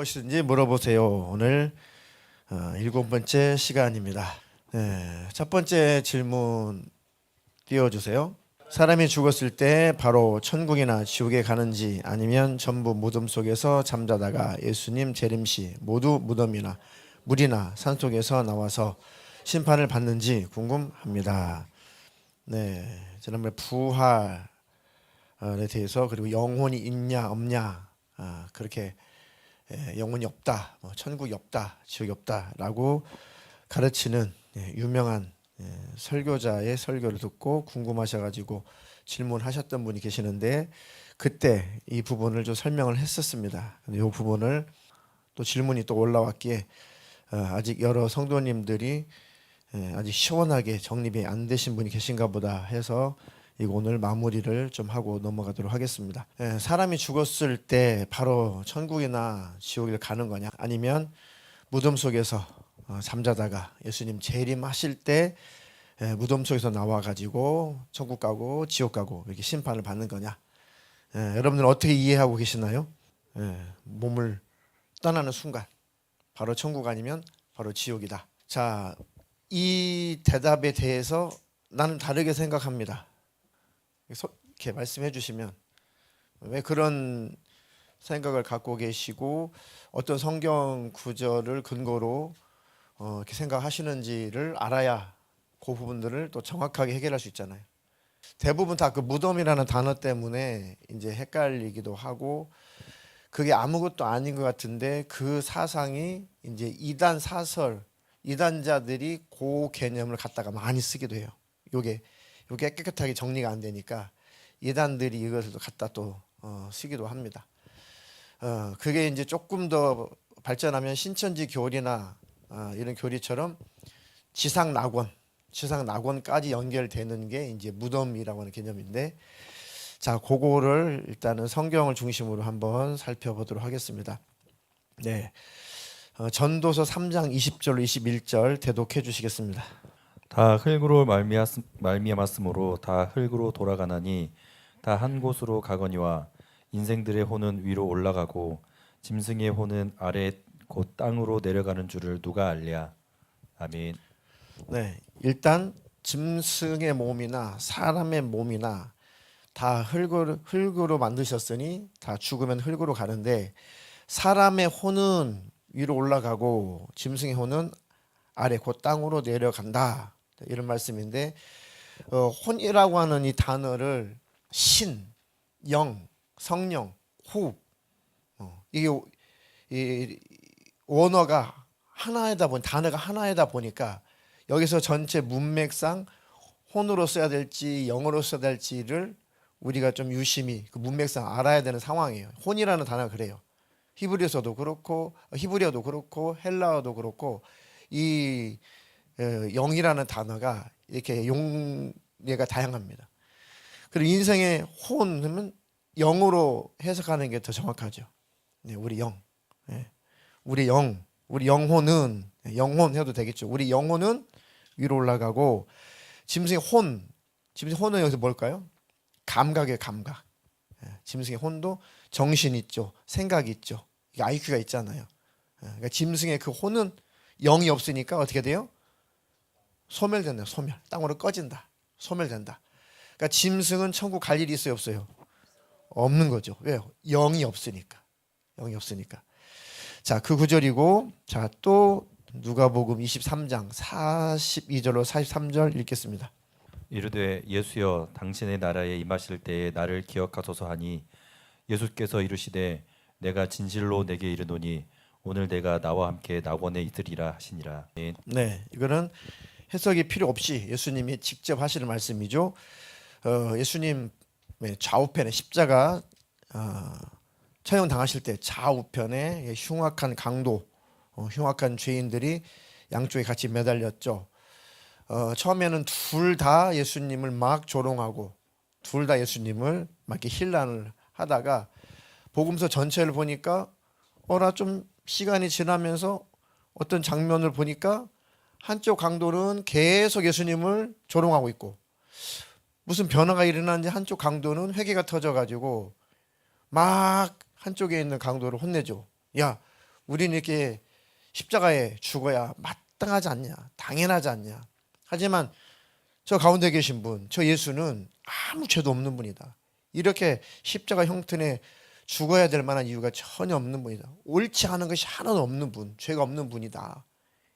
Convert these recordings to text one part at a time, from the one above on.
무엇이든지 물어보세요. 오늘 7번째 시간입니다. 네, 첫 번째 질문 띄워주세요. 사람이 죽었을 때 바로 천국이나 지옥에 가는지 아니면 전부 무덤 속에서 잠자다가 예수님 재림시 모두 무덤이나 물이나 산속에서 나와서 심판을 받는지 궁금합니다. 네, 지난번에 부활에 대해서 그리고 영혼이 있냐 없냐 그렇게 영혼이 없다, 천국이 없다, 지옥이 없다라고 가르치는 유명한 설교자의 설교를 듣고 궁금하셔가지고 질문하셨던 분이 계시는데 그때 이 부분을 좀 설명을 했었습니다. 근데 이 부분을 또 질문이 또 올라왔기에 아직 여러 성도님들이 아직 시원하게 정립이 안 되신 분이 계신가 보다 해서 이거 오늘 마무리를 좀 하고 넘어가도록 하겠습니다. 사람이 죽었을 때 바로 천국이나 지옥을 가는 거냐 아니면 무덤 속에서 잠자다가 예수님 재림하실 때 무덤 속에서 나와가지고 천국 가고 지옥 가고 이렇게 심판을 받는 거냐. 여러분들 어떻게 이해하고 계시나요? 몸을 떠나는 순간 바로 천국 아니면 바로 지옥이다. 자, 이 대답에 대해서 나는 다르게 생각합니다. 이렇게 말씀해 주시면 왜 그런 생각을 갖고 계시고 어떤 성경 구절을 근거로 이렇게 생각하시는지를 알아야 그 부분들을 또 정확하게 해결할 수 있잖아요. 대부분 다 그 무덤이라는 단어 때문에 이제 헷갈리기도 하고 그게 아무것도 아닌 것 같은데 그 사상이 이제 이단 사설, 이단자들이 그 개념을 갖다가 많이 쓰기도 해요. 요게 깨끗하게 정리가 안 되니까 이단들이 이것을 갖다 또 쓰기도 합니다. 그게 이제 조금 더 발전하면 신천지 교리나 이런 교리처럼 지상낙원까지 연결되는 게 이제 무덤이라고 하는 개념인데, 자, 그거를 일단은 성경을 중심으로 한번 살펴보도록 하겠습니다. 네, 전도서 3장 20절로 21절 대독해 주시겠습니다. 다 흙으로 말미암았으므로 다 흙으로 돌아가나니 다 한 곳으로 가거니와 인생들의 혼은 위로 올라가고 짐승의 혼은 아래 곧 땅으로 내려가는 줄을 누가 알랴. 아멘. 네, 일단 짐승의 몸이나 사람의 몸이나 다 흙으로 만드셨으니 다 죽으면 흙으로 가는데 사람의 혼은 위로 올라가고 짐승의 혼은 아래 곧 땅으로 내려간다. 이런 말씀인데 혼이라고 하는 이 단어를 신, 영, 성령, 호흡 이게 이 원어가 하나이다 보니 단어가 하나이다 보니까 여기서 전체 문맥상 혼으로 써야 될지 영어로 써야 될지를 우리가 좀 유심히 그 문맥상 알아야 되는 상황이에요. 혼이라는 단어가 그래요. 히브리어도 그렇고 헬라어도 그렇고 이 영이라는 단어가 이렇게 용례가 다양합니다. 그리고 인생의 혼은 영으로 해석하는 게 더 정확하죠. 네, 우리 영, 우리 영혼은 영혼 해도 되겠죠. 우리 영혼은 위로 올라가고 짐승의 혼은 여기서 뭘까요? 감각이에요, 감각. 짐승의 혼도 정신 있죠, 생각이 있죠, IQ가 있잖아요. 그러니까 짐승의 그 혼은 영이 없으니까 어떻게 돼요? 소멸된다. 땅으로 꺼진다. 소멸된다. 그러니까 짐승은 천국 갈 일이 있어요, 없어요? 없는 거죠. 왜요? 영이 없으니까. 자, 그 구절이고, 자, 또 누가복음 23장 42절로 43절 읽겠습니다. 이르되 예수여 당신의 나라에 임하실 때에 나를 기억하소서 하니 예수께서 이르시되 내가 진실로 내게 이르노니 오늘 내가 나와 함께 낙원에 있으리라 하시니라. 아멘. 네, 이거는 해석이 필요 없이 예수님이 직접 하시는 말씀이죠. 예수님 좌우편에 십자가 처형 당하실 때 좌우편에 흉악한 강도, 흉악한 죄인들이 양쪽에 같이 매달렸죠. 처음에는 둘 다 예수님을 막 조롱하고 둘 다 예수님을 막 이렇게 힐난을 하다가 복음서 전체를 보니까 좀 시간이 지나면서 어떤 장면을 보니까 한쪽 강도는 계속 예수님을 조롱하고 있고 무슨 변화가 일어나는지 한쪽 강도는 회개가 터져가지고 막 한쪽에 있는 강도를 혼내죠. 야, 우리는 이렇게 십자가에 죽어야 마땅하지 않냐, 당연하지 않냐. 하지만 저 가운데 계신 분, 저 예수는 아무 죄도 없는 분이다. 이렇게 십자가 형편에 죽어야 될 만한 이유가 전혀 없는 분이다. 옳지 않은 것이 하나도 없는 분, 죄가 없는 분이다.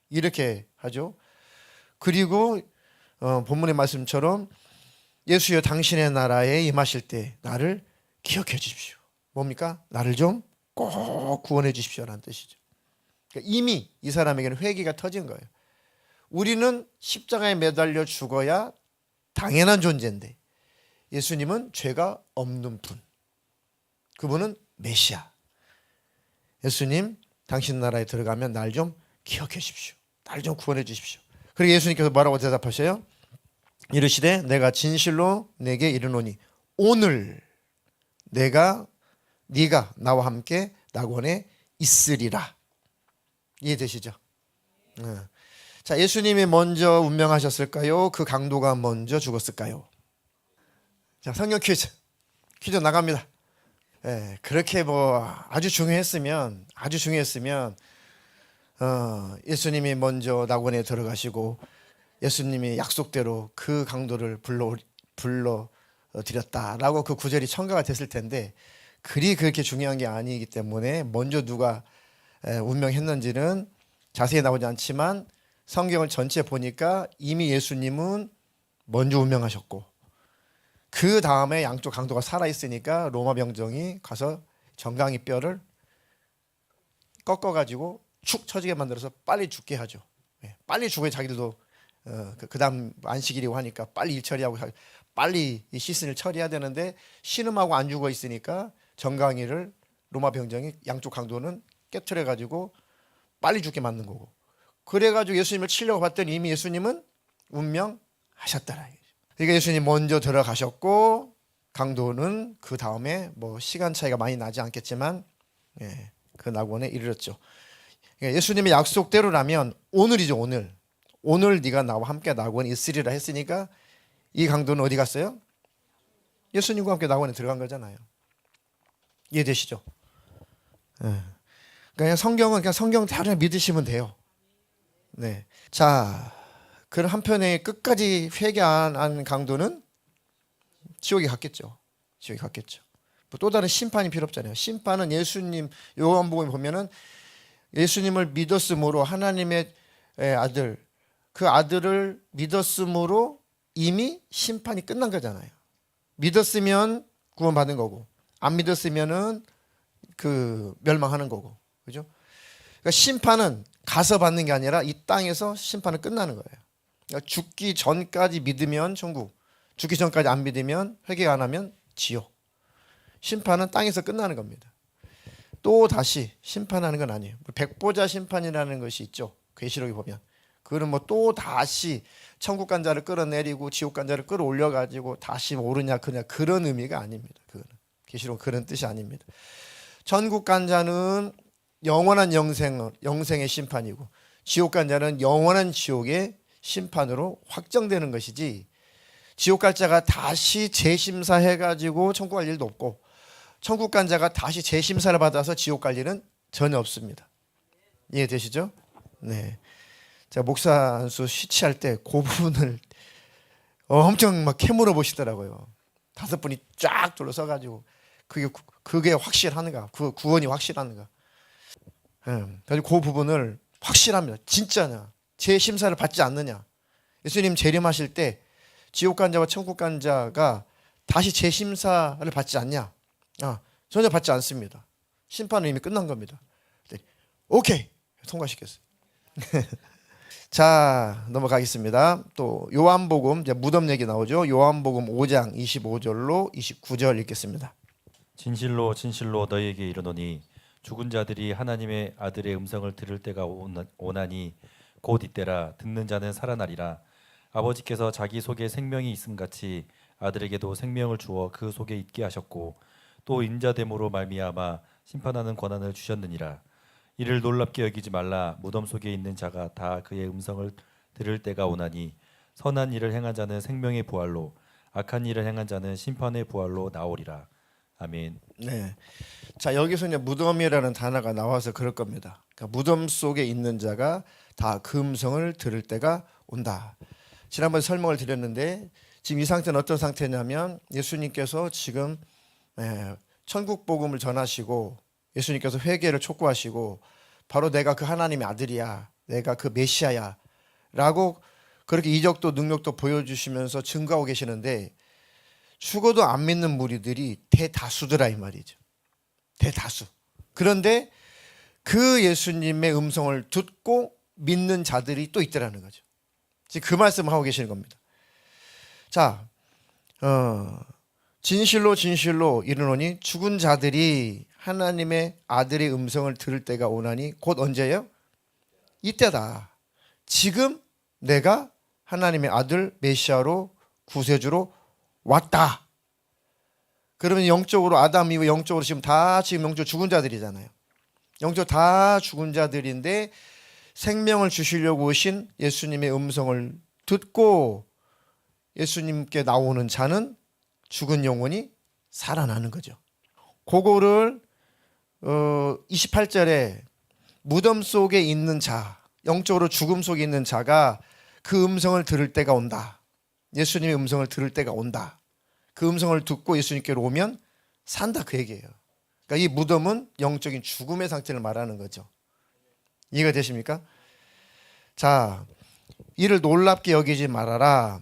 이렇게 하죠. 그리고 본문의 말씀처럼 예수여 당신의 나라에 임하실 때 나를 기억해 주십시오. 뭡니까? 나를 좀 꼭 구원해 주십시오라는 뜻이죠. 그러니까 이미 이 사람에게는 회개가 터진 거예요. 우리는 십자가에 매달려 죽어야 당연한 존재인데 예수님은 죄가 없는 분. 그분은 메시아. 예수님, 당신 나라에 들어가면 날 좀 기억해 주십시오. 날 좀 구원해 주십시오. 그리고 예수님께서 뭐라고 대답하셔요? 이르시되 내가 진실로 내게 이르노니 오늘 네가 나와 함께 낙원에 있으리라. 이해되시죠? 자, 예수님이 먼저 운명하셨을까요? 그 강도가 먼저 죽었을까요? 자, 성경 퀴즈 나갑니다. 그렇게 아주 중요했으면 예수님이 먼저 낙원에 들어가시고 예수님이 약속대로 그 강도를 불러 드렸다라고 그 구절이 첨가가 됐을 텐데 그렇게 중요한 게 아니기 때문에 먼저 누가 운명했는지는 자세히 나오지 않지만 성경을 전체 보니까 이미 예수님은 먼저 운명하셨고 그 다음에 양쪽 강도가 살아있으니까 로마 병정이 가서 정강이 뼈를 꺾어가지고 축 처지게 만들어서 빨리 죽게 하죠. 빨리 죽어야 자기들도 그 다음 안식일이고 하니까 빨리 일 처리하고 빨리 이 시즌을 처리해야 되는데 신음하고 안 죽어 있으니까 정강이를 로마 병정이 양쪽 강도는 깨트려가지고 빨리 죽게 만든 거고 그래가지고 예수님을 치려고 봤더니 이미 예수님은 운명하셨더라. 그러니까 예수님 먼저 들어가셨고 강도는 그 다음에 시간 차이가 많이 나지 않겠지만 그 낙원에 이르렀죠. 그러니까 예수님의 약속대로라면 오늘이죠. 오늘 네가 나와 함께 낙원에 있으리라 했으니까 이 강도는 어디 갔어요? 예수님과 함께 낙원에 들어간 거잖아요. 이해되시죠? 그러니까 성경은 그냥 성경대로 믿으시면 돼요. 네. 자, 그 한편에 끝까지 회개 안 한 강도는 지옥에 갔겠죠. 또 다른 심판이 필요 없잖아요. 심판은 예수님 요한복음에 보면은 예수님을 믿었으므로 하나님의 아들 그 아들을 믿었으므로 이미 심판이 끝난 거잖아요. 믿었으면 구원받는 거고 안 믿었으면은 멸망하는 거고. 그죠? 그러니까 심판은 가서 받는 게 아니라 이 땅에서 심판은 끝나는 거예요. 그러니까 죽기 전까지 믿으면 천국, 죽기 전까지 안 믿으면 회개 안 하면 지옥. 심판은 땅에서 끝나는 겁니다. 또 다시 심판하는 건 아니에요. 백보자 심판이라는 것이 있죠. 계시록에 보면 그거는 또 다시 천국 간 자를 끌어내리고 지옥 간 자를 끌어올려 가지고 다시 오르냐 그냐 그런 의미가 아닙니다. 그거는 계시록 그런 뜻이 아닙니다. 천국 간 자는 영원한 영생의 심판이고 지옥 간 자는 영원한 지옥의 심판으로 확정되는 것이지 지옥 갈 자가 다시 재심사해 가지고 천국 갈 일도 없고 천국 간 자가 다시 재심사를 받아서 지옥 갈 일은 전혀 없습니다. 이해되시죠? 네. 제가 목사 안수 쉬치할 때 그 부분을 엄청 막 캐물어 보시더라고요. 5분이 쫙 둘러서 가지고 그게 확실한가? 그 구원이 확실한가? 그래서 그 부분을 확실합니다. 진짜냐? 재심사를 받지 않느냐? 예수님 재림하실 때 지옥 간 자와 천국 간 자가 다시 재심사를 받지 않냐? 전혀 받지 않습니다. 심판은 이미 끝난 겁니다. 오케이 통과시켰어요. 자, 넘어가겠습니다. 또 요한복음 이제 무덤 얘기 나오죠. 요한복음 5장 25절로 29절 읽겠습니다. 진실로 진실로 너희에게 이르노니 죽은 자들이 하나님의 아들의 음성을 들을 때가 오나니 곧 이때라. 듣는 자는 살아나리라. 아버지께서 자기 속에 생명이 있음 같이 아들에게도 생명을 주어 그 속에 있게 하셨고 또 인자됨으로 말미암아 심판하는 권한을 주셨느니라. 이를 놀랍게 여기지 말라. 무덤 속에 있는 자가 다 그의 음성을 들을 때가 오나니 선한 일을 행한 자는 생명의 부활로 악한 일을 행한 자는 심판의 부활로 나오리라. 아멘. 네. 자, 여기서 이제 무덤이라는 단어가 나와서 그럴 겁니다. 그러니까 무덤 속에 있는 자가 다 그 음성을 들을 때가 온다. 지난번에 설명을 드렸는데 지금 이 상태는 어떤 상태냐면 예수님께서 지금 천국 복음을 전하시고 예수님께서 회개를 촉구하시고 바로 내가 그 하나님의 아들이야, 내가 그 메시아야 라고 그렇게 이적도 능력도 보여주시면서 증거하고 계시는데 죽어도 안 믿는 무리들이 대다수더라 이 말이죠. 대다수. 그런데 그 예수님의 음성을 듣고 믿는 자들이 또 있더라는 거죠. 지금 그 말씀을 하고 계시는 겁니다. 자, 진실로 진실로 이르노니 죽은 자들이 하나님의 아들의 음성을 들을 때가 오나니 곧 언제예요? 이때다. 지금 내가 하나님의 아들 메시아로 구세주로 왔다. 그러면 영적으로 아담 이후 영적으로 지금 영적으로 죽은 자들이잖아요. 영적으로 다 죽은 자들인데 생명을 주시려고 오신 예수님의 음성을 듣고 예수님께 나오는 자는 죽은 영혼이 살아나는 거죠. 그거를 28절에 무덤 속에 있는 자, 영적으로 죽음 속에 있는 자가 그 음성을 들을 때가 온다. 예수님의 음성을 들을 때가 온다. 그 음성을 듣고 예수님께로 오면 산다 그 얘기예요. 그러니까 이 무덤은 영적인 죽음의 상태를 말하는 거죠. 이해가 되십니까? 자, 이를 놀랍게 여기지 말아라.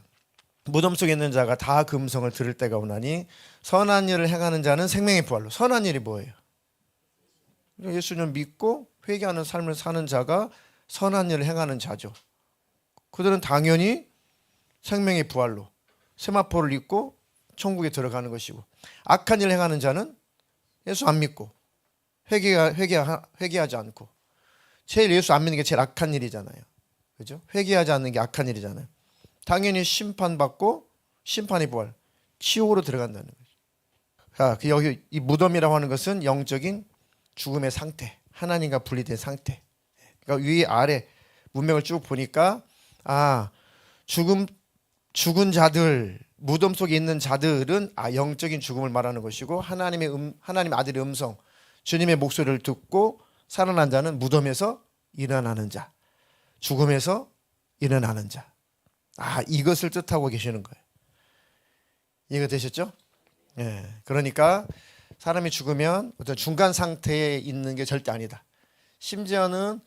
무덤 속에 있는 자가 다 그 음성을 들을 때가 오나니 선한 일을 행하는 자는 생명의 부활로. 선한 일이 뭐예요? 예수님을 믿고 회개하는 삶을 사는 자가 선한 일을 행하는 자죠. 그들은 당연히 생명의 부활로 세마포를 입고 천국에 들어가는 것이고, 악한 일을 행하는 자는 예수 안 믿고 회개하지 않고, 제일 예수 안 믿는 게 제일 악한 일이잖아요. 그죠? 회개하지 않는 게 악한 일이잖아요. 당연히 심판받고 심판의 부활, 지옥으로 들어간다는 거죠. 여기 이 무덤이라고 하는 것은 영적인 죽음의 상태, 하나님과 분리된 상태. 그러니까 위 아래 문맥을 쭉 보니까 죽은 자들, 무덤 속에 있는 자들은 영적인 죽음을 말하는 것이고, 하나님 아들의 음성, 주님의 목소리를 듣고 살아난 자는 무덤에서 일어나는 자, 죽음에서 일어나는 자. 이것을 뜻하고 계시는 거예요. 이해가 되셨죠? 예. 그러니까 사람이 죽으면 어떤 중간 상태에 있는 게 절대 아니다. 심지어는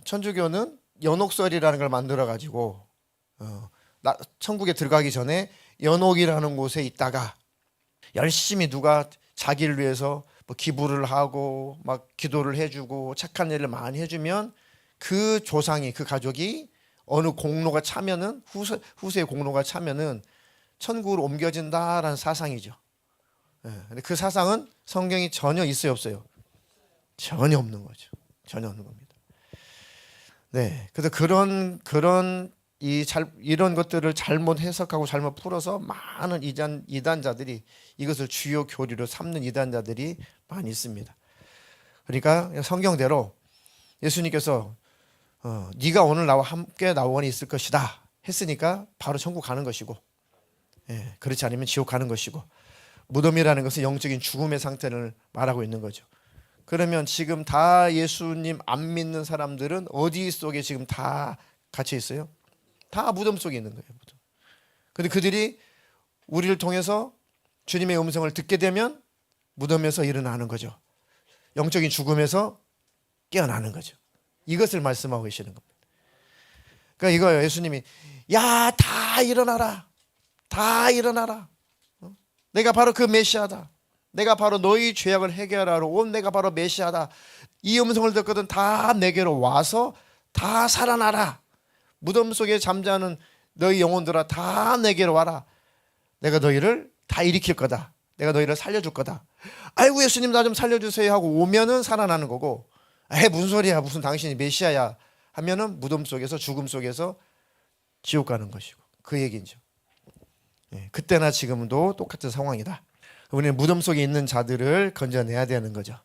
천주교는 연옥설이라는 걸 만들어 가지고 천국에 들어가기 전에 연옥이라는 곳에 있다가 열심히 누가 자기를 위해서 뭐 기부를 하고 막 기도를 해주고 착한 일을 많이 해주면 그 조상이, 그 가족이 어느 공로가 차면은 후세의 공로가 차면은 천국으로 옮겨진다라는 사상이죠. 근데 그 사상은 성경이 전혀 있어요, 없어요? 전혀 없는 거죠. 전혀 없는 겁니다. 네, 그래서 이런 것들을 잘못 해석하고 잘못 풀어서 많은 이단자들이 이것을 주요 교리로 삼는 이단자들이 많이 있습니다. 그러니까 성경대로 예수님께서 네가 오늘 나와 함께 나원에 있을 것이다 했으니까 바로 천국 가는 것이고, 그렇지 않으면 지옥 가는 것이고, 무덤이라는 것은 영적인 죽음의 상태를 말하고 있는 거죠. 그러면 지금 다 예수님 안 믿는 사람들은 어디 속에 지금 다 갇혀 있어요? 다 무덤 속에 있는 거예요. 무덤. 근데 그들이 우리를 통해서 주님의 음성을 듣게 되면 무덤에서 일어나는 거죠. 영적인 죽음에서 깨어나는 거죠. 이것을 말씀하고 계시는 겁니다. 그러니까 이거예요. 예수님이 다 일어나라. 다 일어나라. 내가 바로 그 메시아다. 내가 바로 너희 죄악을 해결하러 온 내가 바로 메시아다. 이 음성을 듣거든 다 내게로 와서 다 살아나라. 무덤 속에 잠자는 너희 영혼들아 다 내게로 와라. 내가 너희를 다 일으킬 거다. 내가 너희를 살려줄 거다. 아이고 예수님 나 좀 살려주세요 하고 오면은 살아나는 거고, 무슨 소리야, 무슨 당신이 메시아야 하면은 무덤 속에서, 죽음 속에서 지옥 가는 것이고, 그 얘기죠. 그때나 지금도 똑같은 상황이다. 우리는 무덤 속에 있는 자들을 건져내야 되는 거죠.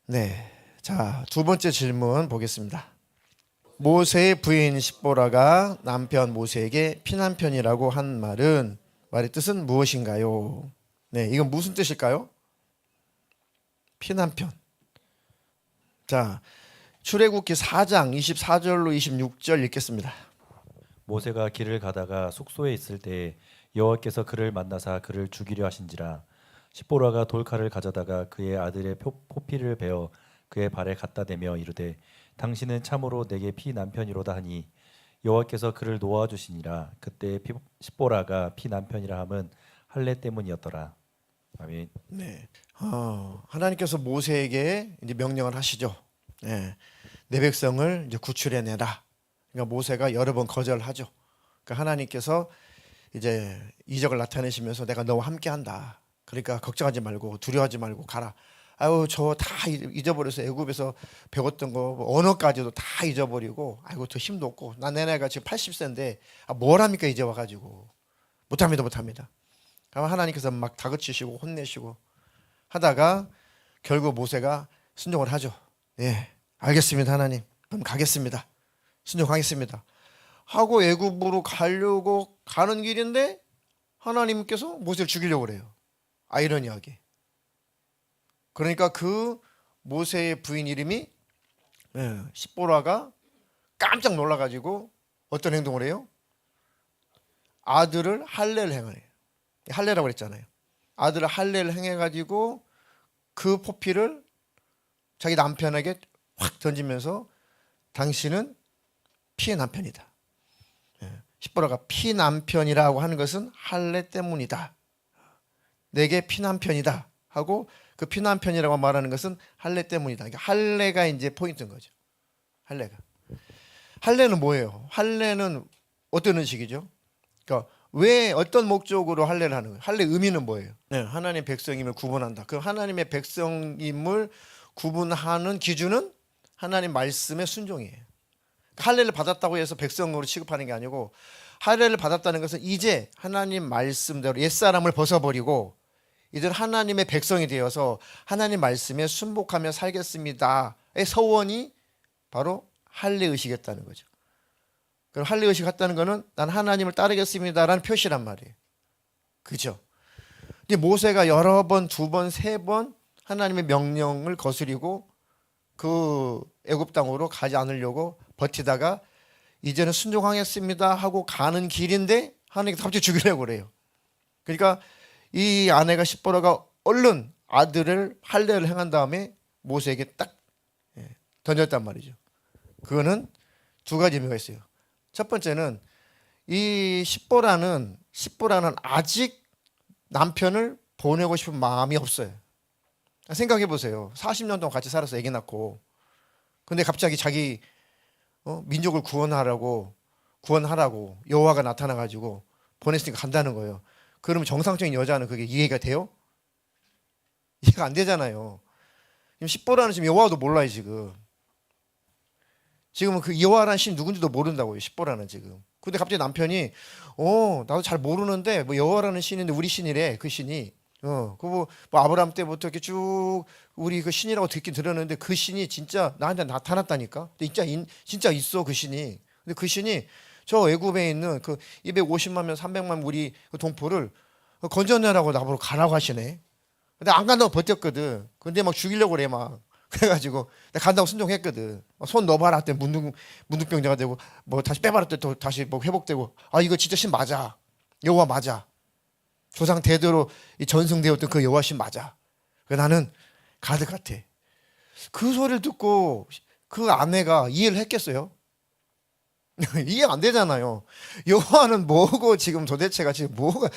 네, 자, 두 번째 질문 보겠습니다. 모세의 부인 십보라가 남편 모세에게 피난편이라고 한 말의 뜻은 무엇인가요? 네, 이건 무슨 뜻일까요? 피난편. 자, 출애굽기 4장 24절로 26절 읽겠습니다. 모세가 길을 가다가 숙소에 있을 때 여호와께서 그를 만나사 그를 죽이려 하신지라. 십보라가 돌칼을 가져다가 그의 아들의 포피를 베어 그의 발에 갖다 대며 이르되 당신은 참으로 내게 피난편이로다 하니 여호와께서 그를 놓아주시니라. 그때 십보라가 피난편이라 함은 할례 때문이었더라. 아멘. 네, 하나님께서 모세에게 이제 명령을 하시죠. 네, 내 백성을 이제 구출해내라. 그러니까 모세가 여러 번 거절하죠. 그러니까 하나님께서 이제 이적을 나타내시면서 내가 너와 함께한다. 그러니까 걱정하지 말고 두려워하지 말고 가라. 아유 저 다 잊어버려서 애굽에서 배웠던 거 언어까지도 다 잊어버리고 아이고 저 힘도 없고 난 내 나이가 지금 80세인데 뭘 합니까 이제 와가지고 못합니다. 그러면 하나님께서 막 다그치시고 혼내시고 하다가 결국 모세가 순종을 하죠. 예, 알겠습니다 하나님. 그럼 가겠습니다. 순종하겠습니다. 하고 애굽으로 가려고 가는 길인데 하나님께서 모세를 죽이려고 그래요. 아이러니하게. 그러니까 그 모세의 부인 이름이 십보라가 깜짝 놀라가지고 어떤 행동을 해요? 아들을 할례를 행해요. 할례라고 그랬잖아요. 아들을 할례를 행해가지고 그 포피를 자기 남편에게 확 던지면서 당신은 피의 남편이다. 십보라가 피남편이라고 하는 것은 할례 때문이다. 내게 피남편이다 하고 그 피남편이라고 말하는 것은 할례 때문이다. 그러니까 할례가 이제 포인트인 거죠. 할례는 뭐예요? 할례는 어떤 의식이죠? 그러니까 왜 어떤 목적으로 할례를 하는 거예요? 할례 의미는 뭐예요? 네, 하나님 백성임을 구분한다. 그 하나님의 백성임을 구분하는 기준은 하나님 말씀의 순종이에요. 할례를 받았다고 해서 백성으로 취급하는 게 아니고 할례를 받았다는 것은 이제 하나님 말씀대로 옛사람을 벗어버리고 이들 하나님의 백성이 되어서 하나님 말씀에 순복하며 살겠습니다의 서원이 바로 할례 의식이었다는 거죠. 그럼 할례 의식 같다는 거는 난 하나님을 따르겠습니다라는 표시란 말이에요. 그죠? 근데 모세가 여러 번, 두 번, 세 번 하나님의 명령을 거스리고 그 애굽 땅으로 가지 않으려고 버티다가 이제는 순종하겠습니다 하고 가는 길인데 하나님께서 갑자기 죽이려고 그래요. 그러니까 이 아내가 십보라가 얼른 아들을 할례를 행한 다음에 모세에게 딱 던졌단 말이죠. 그거는 두 가지 의미가 있어요. 첫 번째는 이 십보라는 아직 남편을 보내고 싶은 마음이 없어요. 생각해 보세요. 40년 동안 같이 살아서 아기 낳고 근데 갑자기 자기 민족을 구원하라고 여호와가 나타나가지고 보냈으니까 간다는 거예요. 그러면 정상적인 여자는 그게 이해가 돼요? 이해가 안 되잖아요. 지금 십보라는 지금 여호와도 몰라요 지금. 지금은 그 여호와라는 신 누군지도 모른다고요. 십보라는 지금. 근데 갑자기 남편이 나도 잘 모르는데 뭐 여호와라는 신인데 우리 신이래 그 신이. 뭐 아브라함 때부터 이렇게 쭉 우리 그 신이라고 듣긴 들었는데 그 신이 진짜 나한테 나타났다니까. 근데 진짜 있어 그 신이. 근데 그 신이 저 애굽에 있는 그 250만 명, 300만 우리 그 동포를 건져내라고 나보러 가라고 하시네. 근데 안 간다고 버텼거든. 근데 막 죽이려고 그래 막. 그래가지고 내가 간다고 순종했거든. 손 넣어봐라 했더니 문둥병자가 되고 뭐 다시 빼봐라 했더니 또 다시 뭐 회복되고 아 이거 진짜 신 맞아. 여호와 맞아. 조상 대대로 전승되었던 그 여호와 신 맞아. 그래서 나는 가드 같아. 그 소리를 듣고 그 아내가 이해를 했겠어요? 이해 안 되잖아요. 여호와는 뭐고 지금 도대체가 지금 뭐가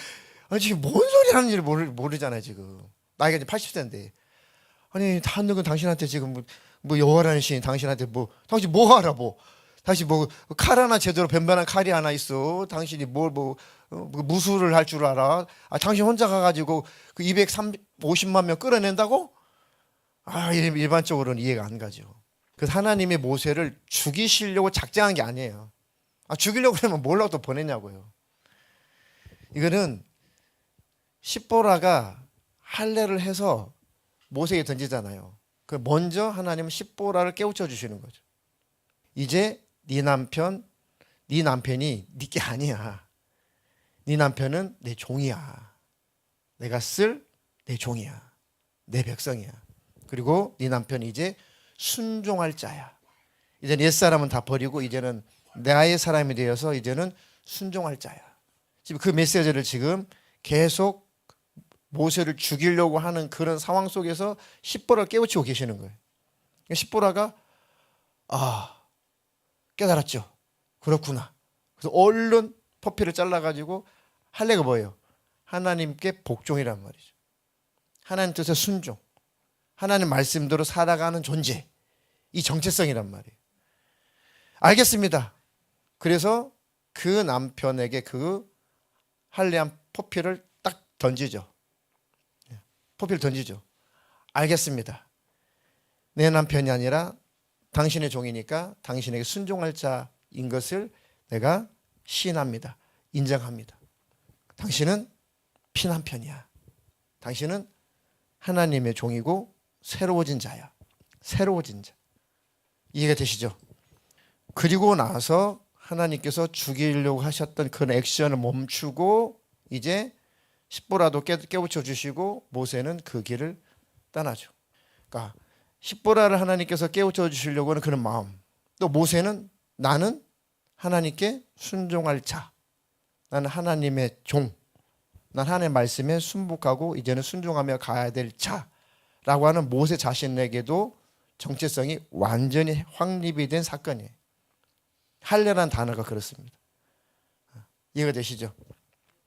지금 뭔 소리 하는지 모르잖아요 지금. 나이가 이제 80세인데 아니 하늘은 당신한테 지금 뭐 여호와라는 신이 당신한테 뭐 당신 뭐 알아 뭐 당신 뭐 칼 하나 제대로 변변한 칼이 하나 있어. 당신이 무술을 할 줄 알아? 당신 혼자 가가지고 그 250만 명 끌어낸다고? 일반적으로는 이해가 안 가죠. 그 하나님의 모세를 죽이시려고 작정한 게 아니에요. 죽이려고 그러면 뭘로 또 보냈냐고요. 이거는 십보라가 할례를 해서 모세에게 던지잖아요. 그 먼저 하나님은 십보라를 깨우쳐 주시는 거죠. 이제 네 남편이 네 게 아니야. 네 남편은 내 종이야. 내가 쓸 내 종이야. 내 백성이야. 그리고 네 남편이 이제 순종할 자야. 이제 옛사람은 다 버리고 이제는 나의 사람이 되어서 이제는 순종할 자야. 지금 그 메시지를 지금 계속 모세를 죽이려고 하는 그런 상황 속에서 십보라를 깨우치고 계시는 거예요. 십보라가 깨달았죠. 그렇구나. 그래서 얼른 포피를 잘라가지고 할례가 뭐예요? 하나님께 복종이란 말이죠. 하나님 뜻에 순종, 하나님 말씀대로 살아가는 존재, 이 정체성이란 말이에요. 알겠습니다. 그래서 그 남편에게 그 할례한 포피를 딱 던지죠. 포피를 던지죠. 알겠습니다. 내 남편이 아니라 당신의 종이니까 당신에게 순종할 자인 것을 내가 시인합니다. 인정합니다. 당신은 피남편이야. 당신은 하나님의 종이고 새로워진 자야. 새로워진 자. 이해가 되시죠? 그리고 나서 하나님께서 죽이려고 하셨던 그런 액션을 멈추고 이제 십보라도 깨우쳐 주시고 모세는 그 길을 떠나죠. 그러니까 십보라를 하나님께서 깨우쳐 주시려고 하는 그런 마음. 또 모세는 나는 하나님께 순종할 자. 나는 하나님의 종. 난 하나님의 말씀에 순복하고 이제는 순종하며 가야 될 자라고 하는 모세 자신에게도 정체성이 완전히 확립이 된 사건이에요. 할례라는 단어가 그렇습니다. 이해가 되시죠?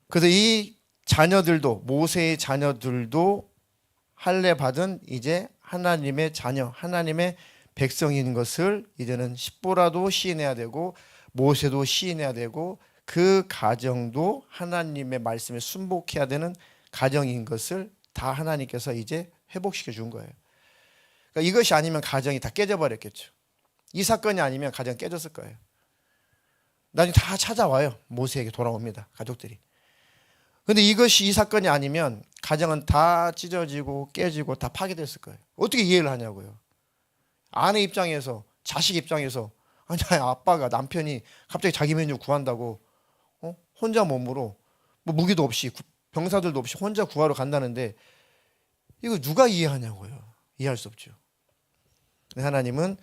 그래서 이 자녀들도 모세의 자녀들도 할례 받은 이제 하나님의 자녀, 하나님의 백성인 것을 이제는 십보라도 시인해야 되고 모세도 시인해야 되고 그 가정도 하나님의 말씀에 순복해야 되는 가정인 것을 다 하나님께서 이제 회복시켜 준 거예요. 그러니까 이것이 아니면 가정이 다 깨져버렸겠죠. 이 사건이 아니면 가정이 깨졌을 거예요. 나중에 다 찾아와요. 모세에게 돌아옵니다. 가족들이. 근데 이것이 이 사건이 아니면 가정은 다 찢어지고 깨지고 다 파괴됐을 거예요. 어떻게 이해를 하냐고요. 아내 입장에서, 자식 입장에서 아니 아빠가 남편이 갑자기 자기 메뉴 구한다고 혼자 몸으로 뭐 무기도 없이 병사들도 없이 혼자 구하러 간다는데 이거 누가 이해하냐고요. 이해할 수 없죠. 하나님은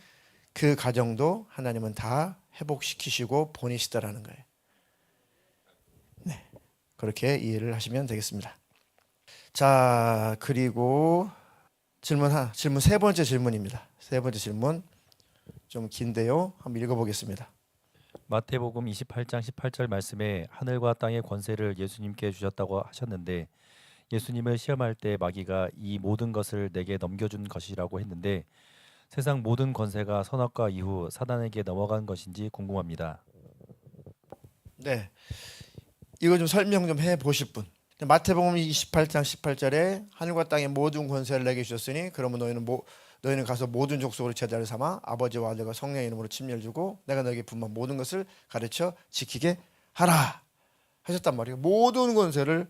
그 가정도 하나님은 다 회복시키시고 보내시더라는 거예요. 네, 그렇게 이해를 하시면 되겠습니다. 자, 그리고 질문 세 번째 질문입니다. 세 번째 질문 좀 긴데요. 한번 읽어보겠습니다. 마태복음 28장 18절 말씀에 하늘과 땅의 권세를 예수님께 주셨다고 하셨는데 예수님을 시험할 때 마귀가 이 모든 것을 내게 넘겨준 것이라고 했는데 세상 모든 권세가 선악과 이후 사단에게 넘어간 것인지 궁금합니다. 네, 이거 좀 설명 좀 해보실 분. 마태복음 28장 18절에 하늘과 땅의 모든 권세를 내게 주셨으니 그러면 너희는 가서 모든 족속으로 제자를 삼아 아버지와 아들과 성령의 이름으로 침례를 주고 내가 너에게 분만 모든 것을 가르쳐 지키게 하라 하셨단 말이에요. 모든 권세를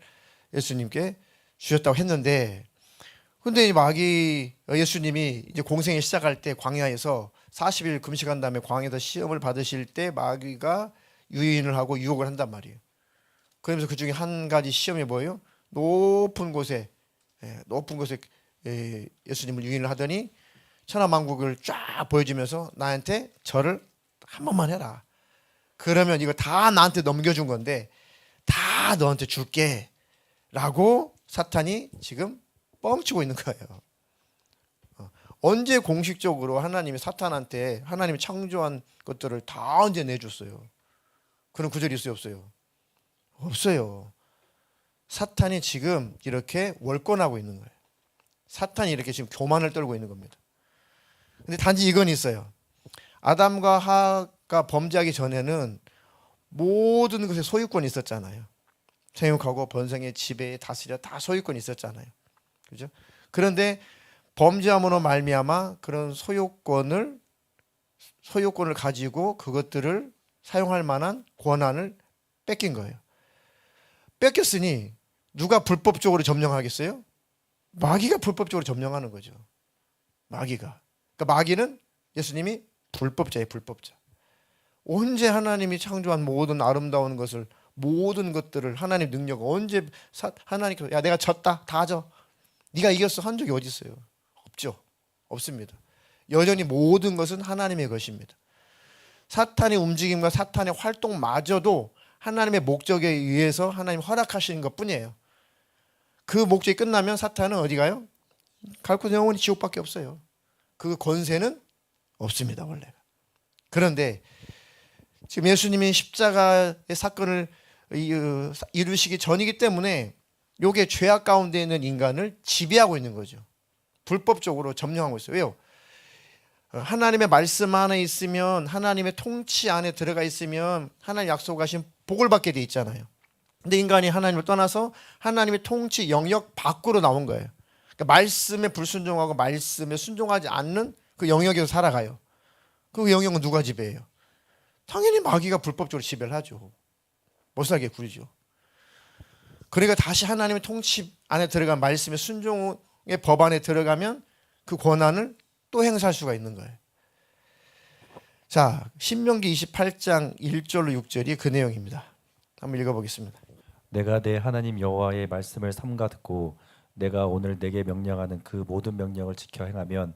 예수님께 주셨다고 했는데 근데 이 마귀 예수님이 이제 공생을 시작할 때 광야에서 40일 금식한 다음에 광야에서 시험을 받으실 때 마귀가 유인을 하고 유혹을 한단 말이에요. 그러면서 그 중에 한 가지 시험이 뭐예요? 높은 곳에 예수님을 유인을 하더니 천하만국을 쫙 보여주면서 나한테 절을 한 번만 해라. 그러면 이거 다 나한테 넘겨준 건데 다 너한테 줄게 라고 사탄이 지금 뻥치고 있는 거예요. 언제 공식적으로 하나님이 사탄한테 하나님이 창조한 것들을 다 언제 내줬어요? 그런 구절이 있어요? 없어요? 없어요. 사탄이 지금 이렇게 월권하고 있는 거예요. 사탄이 이렇게 지금 교만을 떨고 있는 겁니다. 근데 단지 이건 있어요. 아담과 하와가 범죄하기 전에는 모든 것에 소유권이 있었잖아요. 생육하고 번성의 지배에 다스려 다 소유권이 있었잖아요. 그죠? 그런데 범죄함으로 말미암아 그런 소유권을 가지고 그것들을 사용할 만한 권한을 뺏긴 거예요. 뺏겼으니 누가 불법적으로 점령하겠어요? 마귀가 불법적으로 점령하는 거죠. 마귀가. 그러니까 마귀는 예수님이 불법자예요. 불법자. 언제 하나님이 창조한 모든 아름다운 것을 모든 것들을 하나님 능력 언제 하나님께서 야 내가 졌다 다 져 네가 이겼어 한 적이 어디 있어요? 없죠. 없습니다. 여전히 모든 것은 하나님의 것입니다. 사탄의 움직임과 사탄의 활동마저도 하나님의 목적에 의해서 하나님 허락하시는 것뿐이에요. 그 목적이 끝나면 사탄은 어디 가요? 갈곳 영원히 지옥밖에 없어요. 그 권세는 없습니다 원래가. 그런데 지금 예수님이 십자가의 사건을 이루시기 전이기 때문에 이게 죄악 가운데 있는 인간을 지배하고 있는 거죠. 불법적으로 점령하고 있어요. 왜요? 하나님의 말씀 안에 있으면, 하나님의 통치 안에 들어가 있으면 하나님 약속하신 복을 받게 돼 있잖아요. 근데 인간이 하나님을 떠나서 하나님의 통치 영역 밖으로 나온 거예요. 그러니까 말씀에 불순종하고 말씀에 순종하지 않는 그 영역에서 살아가요. 그 영역은 누가 지배해요? 당연히 마귀가 불법적으로 지배를 하죠. 못 살게 굴죠. 그러니까 다시 하나님의 통치 안에 들어간 말씀의 순종의 법 안에 들어가면 그 권한을 또 행사할 수가 있는 거예요. 자, 신명기 28장 1절로 6절이 그 내용입니다. 한번 읽어보겠습니다. 내가 내 하나님 여호와의 말씀을 삼가 듣고 내가 오늘 내게 명령하는 그 모든 명령을 지켜 행하면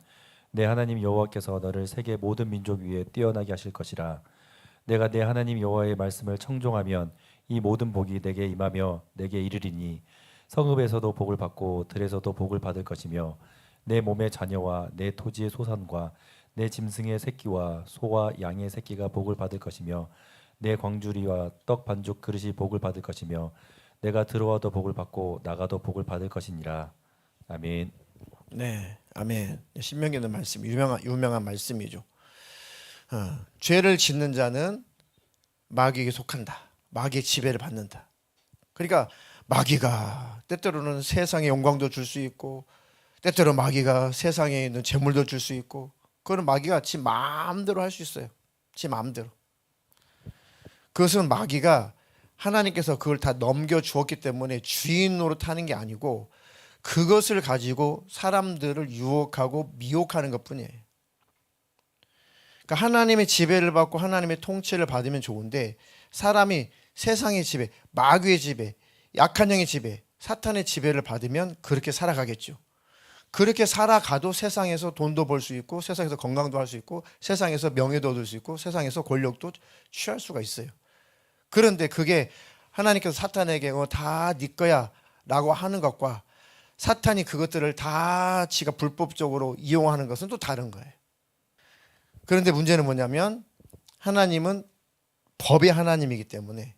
내 하나님 여호와께서 너를 세계 모든 민족 위에 뛰어나게 하실 것이라. 내가 내 하나님 여호와의 말씀을 청종하면 이 모든 복이 내게 임하며 내게 이르리니 성읍에서도 복을 받고 들에서도 복을 받을 것이며 내 몸의 자녀와 내 토지의 소산과 내 짐승의 새끼와 소와 양의 새끼가 복을 받을 것이며 내 광주리와 떡 반죽 그릇이 복을 받을 것이며 내가 들어와도 복을 받고 나가도 복을 받을 것이니라. 아멘. 네, 아멘. 신명기는 말씀 유명한 말씀이죠. 죄를 짓는 자는 마귀에게 속한다. 마귀의 지배를 받는다. 그러니까 마귀가 때때로는 세상의 영광도 줄 수 있고 때때로 마귀가 세상에 있는 재물도 줄 수 있고 그거는 마귀가 지 마음대로 할 수 있어요. 지 마음대로. 그것은 마귀가 하나님께서 그걸 다 넘겨주었기 때문에 주인 노릇하는 게 아니고 그것을 가지고 사람들을 유혹하고 미혹하는 것뿐이에요. 그러니까 하나님의 지배를 받고 하나님의 통치를 받으면 좋은데 사람이 세상의 지배, 마귀의 지배, 약한 영의 지배, 사탄의 지배를 받으면 그렇게 살아가겠죠. 그렇게 살아가도 세상에서 돈도 벌 수 있고 세상에서 건강도 할 수 있고 세상에서 명예도 얻을 수 있고 세상에서 권력도 취할 수가 있어요. 그런데 그게 하나님께서 사탄에게 다 네 거야 라고 하는 것과 사탄이 그것들을 다 지가 불법적으로 이용하는 것은 또 다른 거예요. 그런데 문제는 뭐냐면 하나님은 법의 하나님이기 때문에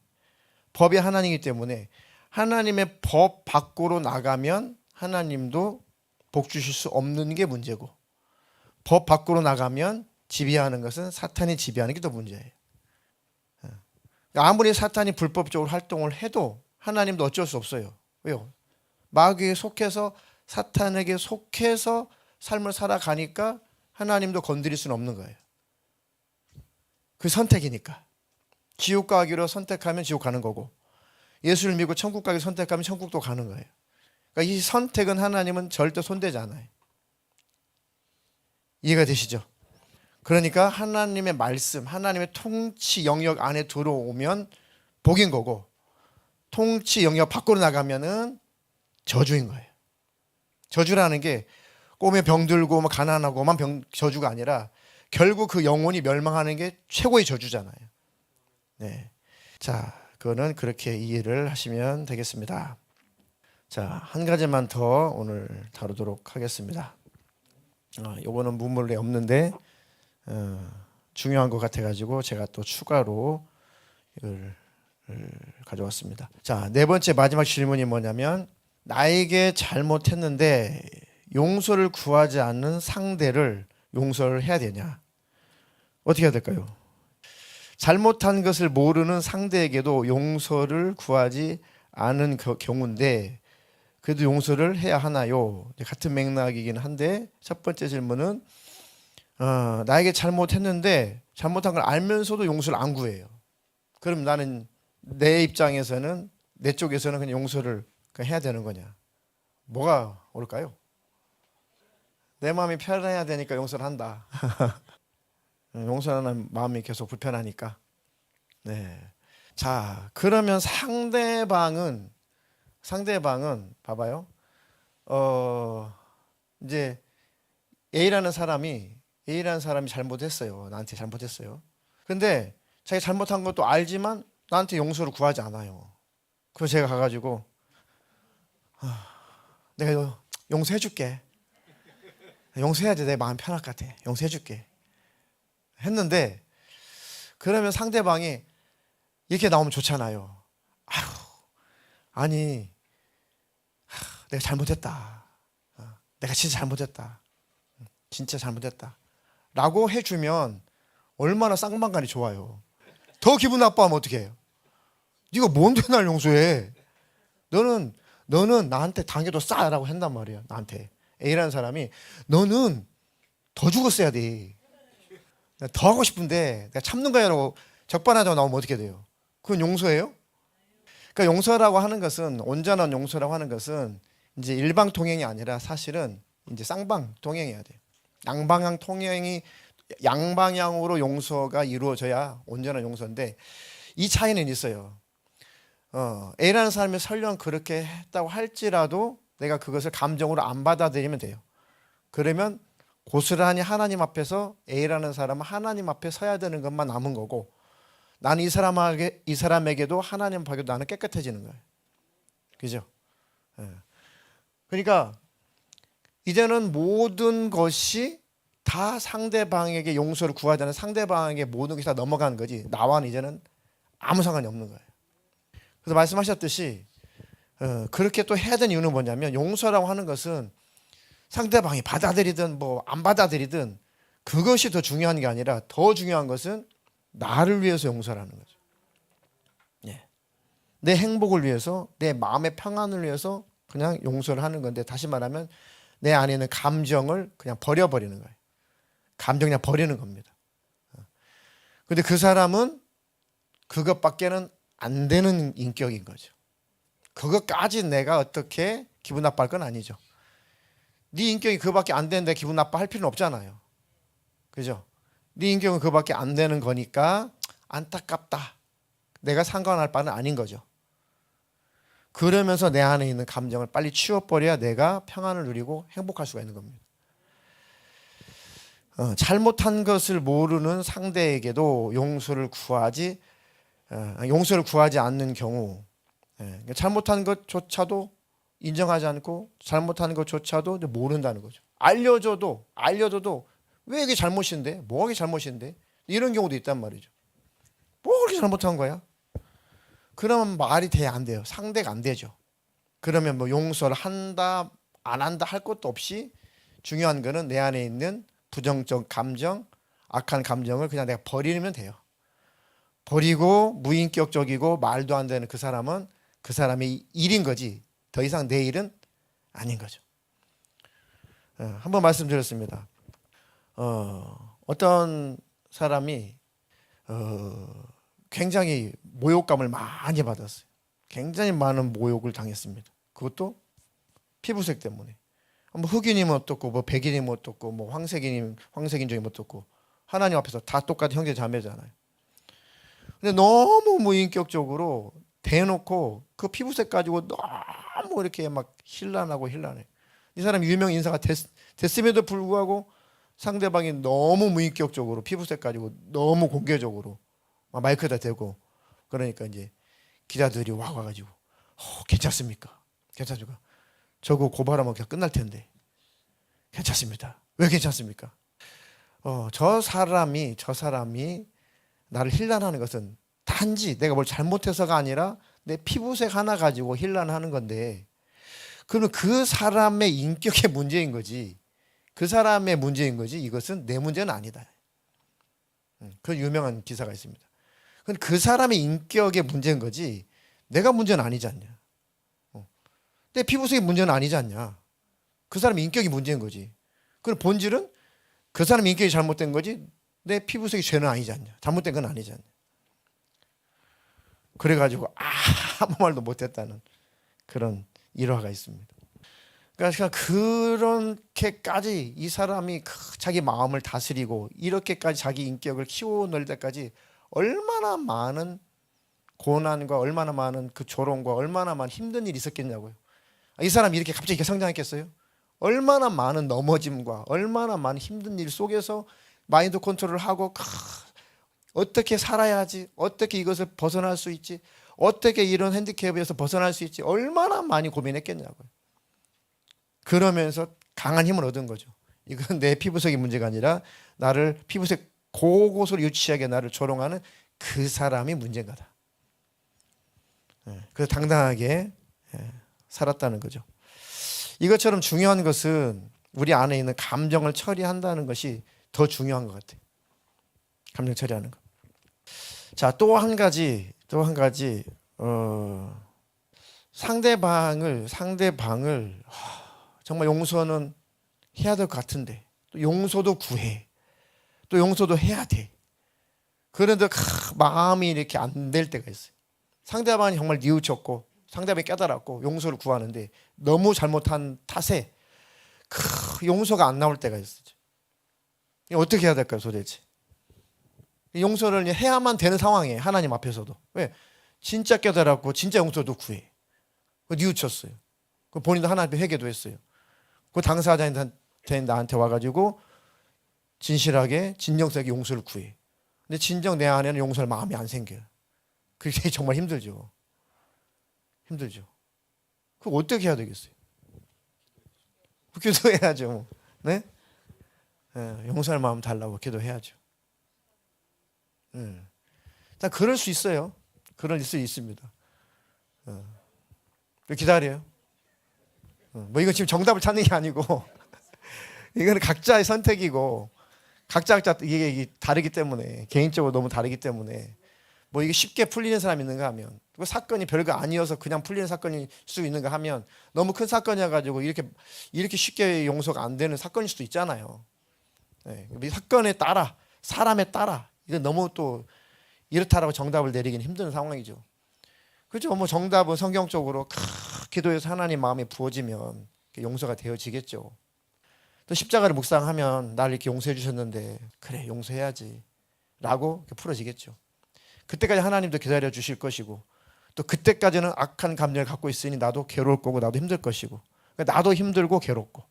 하나님의 법 밖으로 나가면 하나님도 복 주실 수 없는 게 문제고 법 밖으로 나가면 지배하는 것은 사탄이 지배하는 게 더 문제예요. 아무리 사탄이 불법적으로 활동을 해도 하나님도 어쩔 수 없어요. 왜요? 마귀에 속해서 사탄에게 속해서 삶을 살아가니까 하나님도 건드릴 수는 없는 거예요. 그 선택이니까. 지옥 가기로 선택하면 지옥 가는 거고 예수를 믿고 천국 가기로 선택하면 천국도 가는 거예요. 그러니까 이 선택은 하나님은 절대 손대지 않아요. 이해가 되시죠? 그러니까 하나님의 말씀, 하나님의 통치 영역 안에 들어오면 복인 거고 통치 영역 밖으로 나가면은 저주인 거예요. 저주라는 게 꼬매 병들고 가난하고만 저주가 아니라 결국 그 영혼이 멸망하는 게 최고의 저주잖아요. 네. 자, 그거는 그렇게 이해를 하시면 되겠습니다. 자, 한 가지만 더 오늘 다루도록 하겠습니다. 요거는 문물에 없는데 중요한 것 같아가지고 제가 또 추가로 이걸 가져왔습니다. 자, 네 번째 마지막 질문이 뭐냐면 나에게 잘못했는데 용서를 구하지 않는 상대를 용서를 해야 되냐? 어떻게 해야 될까요? 잘못한 것을 모르는 상대에게도 용서를 구하지 않은 경우인데 그래도 용서를 해야 하나요? 같은 맥락이긴 한데 첫 번째 질문은 나에게 잘못했는데 잘못한 걸 알면서도 용서를 안 구해요. 그럼 나는 내 입장에서는 내 쪽에서는 그냥 용서를 그냥 해야 되는 거냐? 뭐가 옳을까요? 내 마음이 편해야 되니까 용서를 한다. 용서하는 마음이 계속 불편하니까. 네. 자, 그러면 상대방은 봐봐요. 이제 A라는 사람이 잘못했어요. 나한테 잘못했어요. 근데 자기 잘못한 것도 알지만 나한테 용서를 구하지 않아요. 그래서 제가 가가지고 내가 이거 용서해줄게. 용서해야지 내 마음 편할 것 같아. 용서해줄게. 했는데 그러면 상대방이 이렇게 나오면 좋잖아요. 아유, 아니, 내가 잘못했다. 내가 진짜 잘못했다. 진짜 잘못했다. 라고 해주면 얼마나 쌍방간이 좋아요. 더 기분 나빠하면 어떻게 해요? 네가 뭔데 날 용서해? 너는 나한테 당해도 싸라고 한단 말이야. 나한테 A라는 사람이 너는 더 죽었어야 돼. 내가 더 하고 싶은데 내가 참는 거야라고 적반하장으로 나오면 어떻게 돼요? 그건 용서예요? 그러니까 용서라고 하는 것은, 온전한 용서라고 하는 것은 이제 일방 통행이 아니라 사실은 이제 쌍방 통행해야 돼요. 양방향으로 용서가 이루어져야 온전한 용서인데 이 차이는 있어요. A라는 사람이 설령 그렇게 했다고 할지라도 내가 그것을 감정으로 안 받아들이면 돼요. 그러면 고스란히 하나님 앞에서 A라는 사람은 하나님 앞에 서야 되는 것만 남은 거고, 나는 이 사람에게도 하나님 앞에도 나는 깨끗해지는 거예요. 그죠? 그러니까 이제는 모든 것이 다 상대방에게 용서를 구하자는, 상대방에게 모든 것이 다 넘어가는 거지 나와는 이제는 아무 상관이 없는 거예요. 그래서 말씀하셨듯이 그렇게 또 해야 되는 이유는 뭐냐면, 용서라고 하는 것은 상대방이 받아들이든 뭐 안 받아들이든 그것이 더 중요한 게 아니라, 더 중요한 것은 나를 위해서 용서라는 거죠. 예. 내 행복을 위해서, 내 마음의 평안을 위해서 그냥 용서를 하는 건데, 다시 말하면 내 안에 있는 감정을 그냥 버려버리는 거예요. 감정 그냥 버리는 겁니다. 근데 그 사람은 그것밖에는 안 되는 인격인 거죠. 그것까지 내가 어떻게 기분 나빠할 건 아니죠. 네 인격이 그거밖에 안 되는데 기분 나빠할 필요는 없잖아요. 그죠? 네 인격은 그거밖에 안 되는 거니까 안타깝다. 내가 상관할 바는 아닌 거죠. 그러면서 내 안에 있는 감정을 빨리 치워버려야 내가 평안을 누리고 행복할 수가 있는 겁니다. 잘못한 것을 모르는 상대에게도 용서를 구하지 않는 경우, 잘못한 것조차도 인정하지 않고 잘못한 것조차도 모른다는 거죠. 알려줘도 왜 이게 잘못인데? 뭐가 잘못인데? 이런 경우도 있단 말이죠. 뭐 그렇게 잘못한 거야? 그러면 말이 돼야 안 돼요. 상대가 안 되죠. 그러면 뭐 용서를 한다 안 한다 할 것도 없이, 중요한 거는 내 안에 있는 부정적 감정, 악한 감정을 그냥 내가 버리면 돼요. 버리고 무인격적이고 말도 안 되는 그 사람은 그 사람의 일인 거지, 더 이상 내 일은 아닌 거죠. 한번 말씀드렸습니다. 어떤 사람이 굉장히 모욕감을 많이 받았어요. 굉장히 많은 모욕을 당했습니다. 그것도 피부색 때문에. 뭐 흑인이면 어떻고, 뭐 백인이면 어떻고, 뭐 황색인종이면 어떻고, 하나님 앞에서 다 똑같은 형제 자매잖아요. 근데 너무 무인격적으로 대놓고 그 피부색 가지고 너무 이렇게 막 힐난해. 이 사람이 유명 인사가 됐음에도 불구하고 상대방이 너무 무인격적으로 피부색 가지고 너무 공개적으로 막 마이크에다 대고, 그러니까 이제 기자들이 와가지고 괜찮습니까? 저거 고발하면 그냥 끝날 텐데 괜찮습니다. 왜 괜찮습니까? 저 사람이 나를 힐난하는 것은 단지 내가 뭘 잘못해서가 아니라 내 피부색 하나 가지고 힐난하는 건데, 그러면 그 사람의 인격의 문제인 거지, 이것은 내 문제는 아니다. 그 유명한 기사가 있습니다. 그건 그 사람의 인격의 문제인 거지 내가 문제는 아니지 않냐. 내 피부색이 문제는 아니지 않냐. 그 사람의 인격이 문제인 거지. 그럼 본질은 그 사람의 인격이 잘못된 거지 내 피부색이 죄는 아니지 않냐. 잘못된 건 아니지 않냐. 그래가지고 아무 말도 못했다는 그런 일화가 있습니다. 그러니까 그렇게까지 이 사람이 자기 마음을 다스리고 이렇게까지 자기 인격을 키워낼 때까지 얼마나 많은 고난과 얼마나 많은 그 조롱과 얼마나 많은 힘든 일이 있었겠냐고요. 이 사람이 이렇게 갑자기 이렇게 성장했겠어요? 얼마나 많은 넘어짐과 얼마나 많은 힘든 일 속에서 마인드 컨트롤을 하고 어떻게 살아야지, 어떻게 이것을 벗어날 수 있지, 어떻게 이런 핸디캡에서 벗어날 수 있지, 얼마나 많이 고민했겠냐고요. 그러면서 강한 힘을 얻은 거죠. 이건 내 피부색의 문제가 아니라 나를 피부색 그곳으로 유치하게 나를 조롱하는 그 사람이 문제인 거다. 그래서 당당하게 살았다는 거죠. 이것처럼 중요한 것은 우리 안에 있는 감정을 처리한다는 것이 더 중요한 것 같아요. 감정 처리하는 것. 자, 또 한 가지 상대방을 정말 용서는 해야 될 것 같은데 또 용서도 구해, 또 용서도 해야 돼. 그런데 마음이 이렇게 안 될 때가 있어요. 상대방이 정말 뉘우쳤고 상대방이 깨달았고 용서를 구하는데 너무 잘못한 탓에 용서가 안 나올 때가 있어요. 어떻게 해야 될까요, 도대체? 용서를 해야만 되는 상황이에요. 하나님 앞에서도. 왜? 진짜 깨달았고 진짜 용서도 구해. 뉘우쳤어요. 본인도 하나님 앞에 회개도 했어요. 그 당사자한테 나한테 와가지고 진실하게 진정성있게 용서를 구해. 근데 진정 내 안에는 용서할 마음이 안 생겨요. 그게 정말 힘들죠. 그거 어떻게 해야 되겠어요? 기도해야죠. 네? 용서할 마음 달라고 기도해야죠. 일단 그럴 수 있어요. 그럴 수 있습니다. 기다려요. 뭐 이건 지금 정답을 찾는 게 아니고 이거는 각자의 선택이고 각자 이게 다르기 때문에 개인적으로 너무 다르기 때문에 뭐 이게 쉽게 풀리는 사람이 있는가 하면 그 사건이 별거 아니어서 그냥 풀리는 사건일 수 있는가 하면 너무 큰 사건이어 가지고 이렇게 쉽게 용서가 안 되는 사건일 수도 있잖아요. 이 사건에 따라 사람에 따라 이건 너무 또 이렇다라고 정답을 내리기는 힘든 상황이죠. 그렇죠. 뭐 정답은 성경적으로 기도해서 하나님 마음에 부어지면 용서가 되어지겠죠. 또 십자가를 묵상하면 나를 이렇게 용서해 주셨는데 그래 용서해야지 라고 풀어지겠죠. 그때까지 하나님도 기다려 주실 것이고 또 그때까지는 악한 감정을 갖고 있으니 나도 괴로울 거고 나도 힘들 것이고 나도 힘들고 괴롭고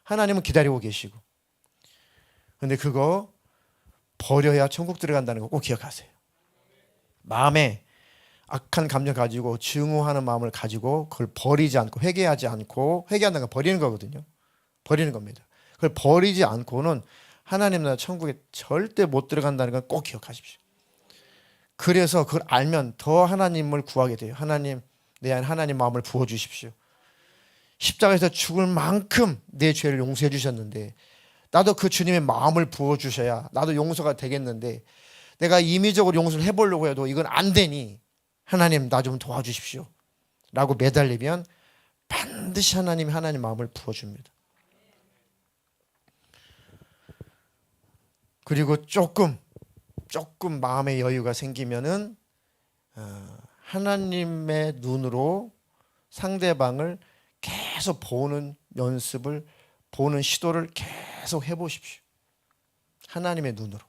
하나님은 기다리고 계시고 근데 그거 버려야 천국 들어간다는 거 꼭 기억하세요. 마음에 악한 감정 가지고 증오하는 마음을 가지고 그걸 버리지 않고 회개하지 않고 회개한다는 건 버리는 거거든요. 버리는 겁니다. 그걸 버리지 않고는 하나님 나라 천국에 절대 못 들어간다는 건 꼭 기억하십시오. 그래서 그걸 알면 더 하나님을 구하게 돼요. 하나님, 내 안에 하나님 마음을 부어주십시오. 십자가에서 죽을 만큼 내 죄를 용서해 주셨는데 나도 그 주님의 마음을 부어주셔야 나도 용서가 되겠는데 내가 임의적으로 용서를 해보려고 해도 이건 안 되니 하나님 나 좀 도와주십시오 라고 매달리면 반드시 하나님이 하나님 마음을 부어줍니다. 그리고 조금 마음의 여유가 생기면은 하나님의 눈으로 상대방을 계속 보는 연습을 보는 시도를 계속 해보십시오. 하나님의 눈으로.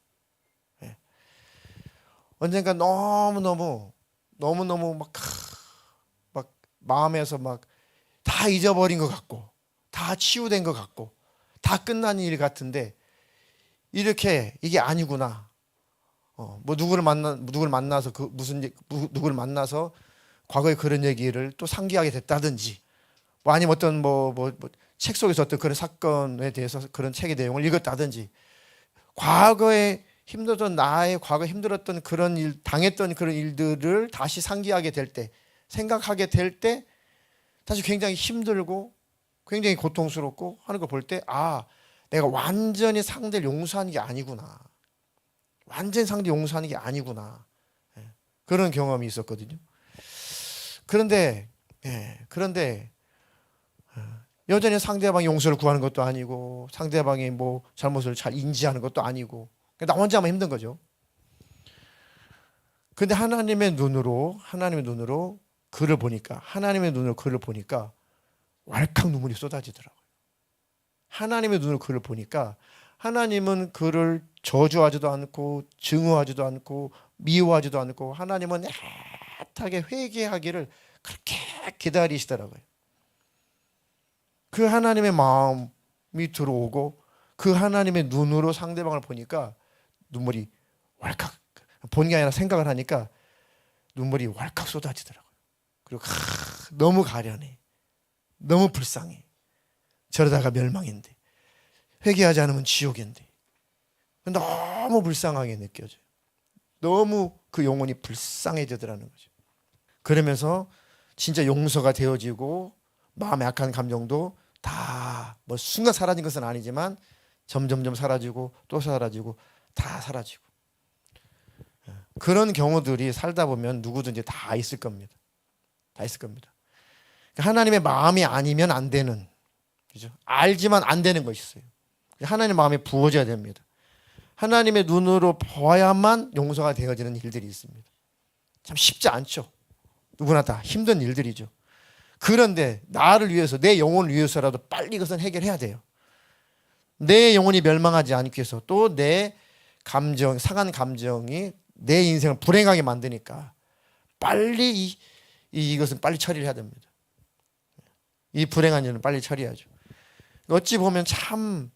언젠가 너무너무 막 마음에서 막 다 잊어버린 것 같고 다 치유된 것 같고 다 끝난 일 같은데 이렇게 이게 아니구나. 뭐 누구를 만나서 누구를 만나서 과거에 그런 얘기를 또 상기하게 됐다든지 뭐 아니면 어떤 책 속에서 어떤 그런 사건에 대해서 그런 책의 내용을 읽었다든지 과거에 힘들었던 나의 과거에 힘들었던 그런 일 당했던 그런 일들을 다시 상기하게 될 때 생각하게 될 때 다시 굉장히 힘들고 굉장히 고통스럽고 하는 걸 볼 때 내가 완전히 상대를 용서하는 게 아니구나. 완전히 상대 용서하는 게 아니구나. 그런 경험이 있었거든요. 그런데 여전히 상대방이 용서를 구하는 것도 아니고 상대방이 뭐 잘못을 잘 인지하는 것도 아니고 나 혼자만 힘든 거죠. 근데 하나님의 눈으로 그를 보니까 왈칵 눈물이 쏟아지더라고요. 하나님의 눈으로 그를 보니까 하나님은 그를 저주하지도 않고 증오하지도 않고 미워하지도 않고 하나님은 깨끗하게 회개하기를 그렇게 기다리시더라고요. 그 하나님의 마음이 들어오고 그 하나님의 눈으로 상대방을 보니까 눈물이 왈칵, 본 게 아니라 생각을 하니까 눈물이 왈칵 쏟아지더라고요. 그리고 너무 가련해, 너무 불쌍해. 저러다가 멸망인데, 회개하지 않으면 지옥인데, 너무 불쌍하게 느껴져요. 너무 그 영혼이 불쌍해지더라는 거죠. 그러면서 진짜 용서가 되어지고 마음의 악한 감정도 다 뭐 순간 사라진 것은 아니지만 점점점 사라지고 또 사라지고 다 사라지고, 그런 경우들이 살다 보면 누구든지 다 있을 겁니다. 다 있을 겁니다. 하나님의 마음이 아니면 안 되는, 그죠? 알지만 안 되는 것이 있어요. 하나님의 마음이 부어져야 됩니다. 하나님의 눈으로 보아야만 용서가 되어지는 일들이 있습니다. 참 쉽지 않죠. 누구나 다 힘든 일들이죠. 그런데 나를 위해서, 내 영혼을 위해서라도 빨리 이것은 해결해야 돼요. 내 영혼이 멸망하지 않기 위해서, 또 내 감정, 상한 감정이 내 인생을 불행하게 만드니까 빨리 이것은 빨리 처리를 해야 됩니다. 이 불행한 일은 빨리 처리해야죠. 어찌 보면 참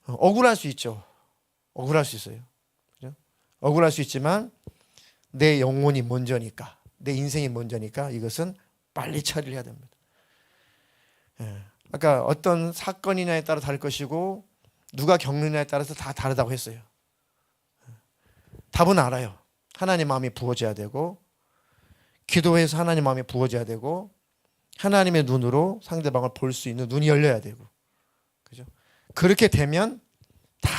억울할 수 있죠. 억울할 수 있어요. 그죠? 억울할 수 있지만 내 영혼이 먼저니까, 내 인생이 먼저니까 이것은 빨리 처리를 해야 됩니다. 아까 어떤 사건이냐에 따라 다를 것이고 누가 겪느냐에 따라서 다 다르다고 했어요. 답은 알아요. 하나님 마음이 부어져야 되고, 기도해서 하나님 마음이 부어져야 되고, 하나님의 눈으로 상대방을 볼 수 있는 눈이 열려야 되고, 그죠? 그렇게 되면 다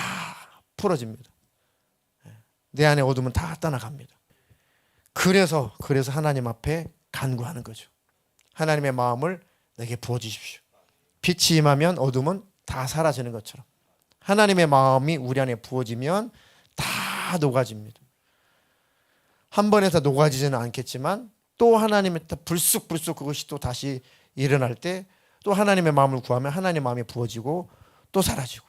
풀어집니다. 내 안에 어둠은 다 떠나갑니다. 그래서 하나님 앞에 간구하는 거죠. 하나님의 마음을 내게 부어주십시오. 빛이 임하면 어둠은 다 사라지는 것처럼 하나님의 마음이 우리 안에 부어지면 다 녹아집니다. 한 번에 다 녹아지지는 않겠지만 또 하나님의 불쑥 그것이 또 다시 일어날 때 또 하나님의 마음을 구하면 하나님의 마음이 부어지고 또 사라지고,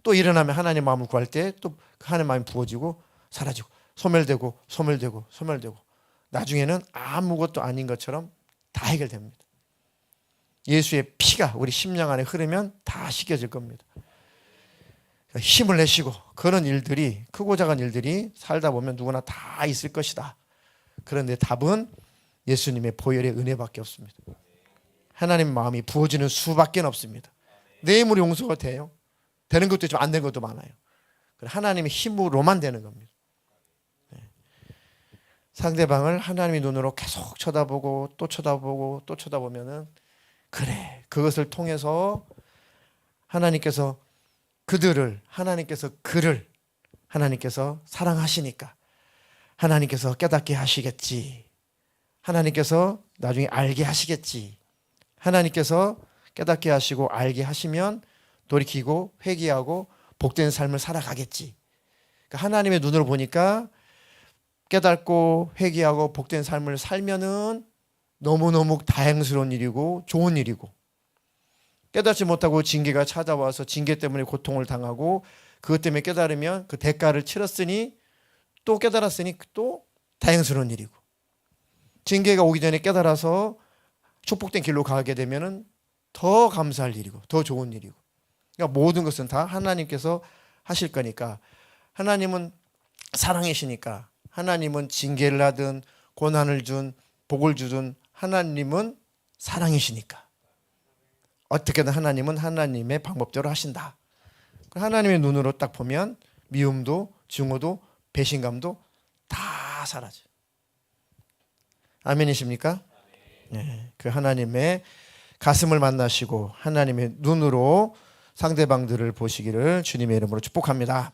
또 일어나면 하나님의 마음을 구할 때 또 하나님의 마음이 부어지고 사라지고, 소멸되고 나중에는 아무것도 아닌 것처럼 다 해결됩니다. 예수의 피가 우리 심령 안에 흐르면 다 씻겨질 겁니다. 힘을 내시고 그런 일들이, 크고 작은 일들이 살다 보면 누구나 다 있을 것이다. 그런데 답은 예수님의 보혈의 은혜밖에 없습니다. 하나님 마음이 부어지는 수밖에 없습니다. 내 힘으로 용서가 돼요. 되는 것도 있지만 안 되는 것도 많아요. 하나님의 힘으로만 되는 겁니다. 상대방을 하나님의 눈으로 계속 쳐다보고 또 쳐다보고 또 쳐다보면은, 그래, 그것을 통해서 하나님께서 그들을, 하나님께서 사랑하시니까 하나님께서 깨닫게 하시겠지, 하나님께서 나중에 알게 하시겠지, 하나님께서 깨닫게 하시고 알게 하시면 돌이키고 회개하고 복된 삶을 살아가겠지. 그러니까 하나님의 눈으로 보니까 깨닫고 회개하고 복된 삶을 살면은 너무너무 다행스러운 일이고 좋은 일이고, 깨닫지 못하고 징계가 찾아와서 징계 때문에 고통을 당하고 그것 때문에 깨달으면 그 대가를 치렀으니 또 깨달았으니 또 다행스러운 일이고, 징계가 오기 전에 깨달아서 축복된 길로 가게 되면은 더 감사할 일이고 더 좋은 일이고, 그러니까 모든 것은 다 하나님께서 하실 거니까, 하나님은 사랑이시니까, 하나님은 징계를 하든 고난을 준 복을 주든 하나님은 사랑이시니까 어떻게든 하나님은 하나님의 방법대로 하신다. 하나님의 눈으로 딱 보면 미움도 증오도 배신감도 다 사라져요. 아멘이십니까? 네, 그 하나님의 가슴을 만나시고 하나님의 눈으로 상대방들을 보시기를 주님의 이름으로 축복합니다.